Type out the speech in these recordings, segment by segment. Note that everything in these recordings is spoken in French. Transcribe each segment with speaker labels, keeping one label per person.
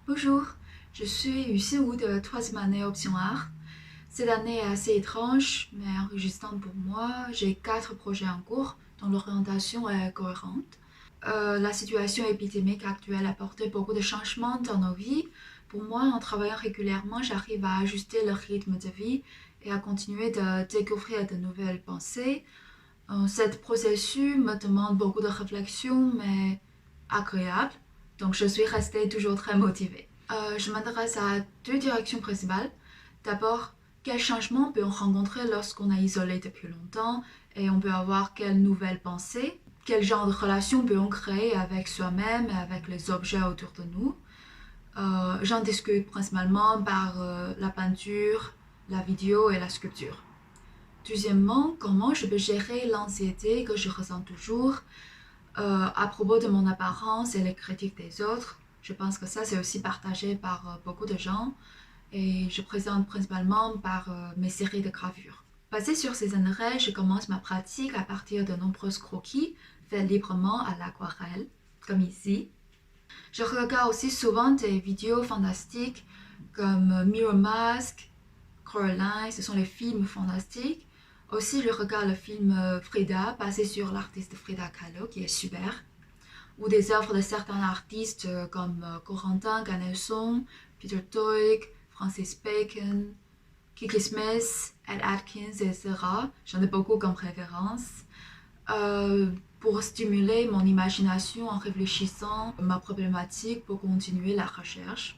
Speaker 1: Bonjour, je suis Yuxin Wu de troisième année option art. Cette année est assez étrange, mais enrichissante pour moi. J'ai 4 projets en cours dont l'orientation est cohérente. La situation épidémique actuelle a apporté beaucoup de changements dans nos vies. Pour moi, en travaillant régulièrement, j'arrive à ajuster le rythme de vie et à continuer de découvrir de nouvelles pensées. Ce processus me demande beaucoup de réflexion, mais agréable. Donc, je suis restée toujours très motivée. Je m'intéresse à 2 directions principales. D'abord, quels changements peut-on rencontrer lorsqu'on est isolé depuis longtemps et on peut avoir quelles nouvelles pensées? Quel genre de relations peut-on créer avec soi-même et avec les objets autour de nous? J'en discute principalement par la peinture, la vidéo et la sculpture. Deuxièmement, comment je peux gérer l'anxiété que je ressens toujours à propos de mon apparence et les critiques des autres. Je pense que ça, c'est aussi partagé par beaucoup de gens et je présente principalement par mes séries de gravures. Basée sur ces intérêts, je commence ma pratique à partir de nombreux croquis faits librement à l'aquarelle, comme ici. Je regarde aussi souvent des vidéos fantastiques comme Mirror Mask, Coraline, ce sont les films fantastiques. Aussi, je regarde le film Frida, basé sur l'artiste Frida Kahlo, qui est super. Ou des œuvres de certains artistes comme Corentin Ganelson, Peter Toig, Francis Bacon, Kiki Smith, Ed Atkins, etc. J'en ai beaucoup comme référence. Pour stimuler mon imagination en réfléchissant à ma problématique pour continuer la recherche.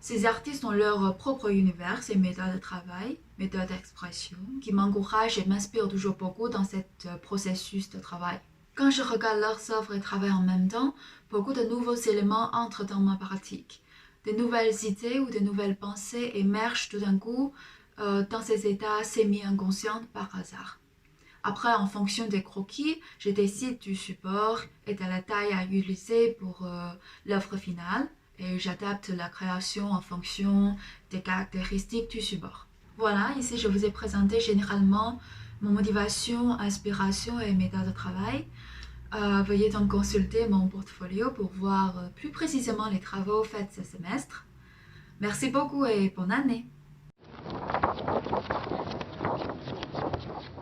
Speaker 1: Ces artistes ont leur propre univers et méthode de travail, méthode d'expression, qui m'encouragent et m'inspirent toujours beaucoup dans ce processus de travail. Quand je regarde leurs œuvres et travaille en même temps, beaucoup de nouveaux éléments entrent dans ma pratique. De nouvelles idées ou de nouvelles pensées émergent tout d'un coup dans ces états semi-inconscients par hasard. Après, en fonction des croquis, je décide du support et de la taille à utiliser pour l'œuvre finale et j'adapte la création en fonction des caractéristiques du support. Voilà, ici je vous ai présenté généralement mon motivation, inspiration et méthode de travail. Veuillez donc consulter mon portfolio pour voir plus précisément les travaux faits ce semestre. Merci beaucoup et bonne année!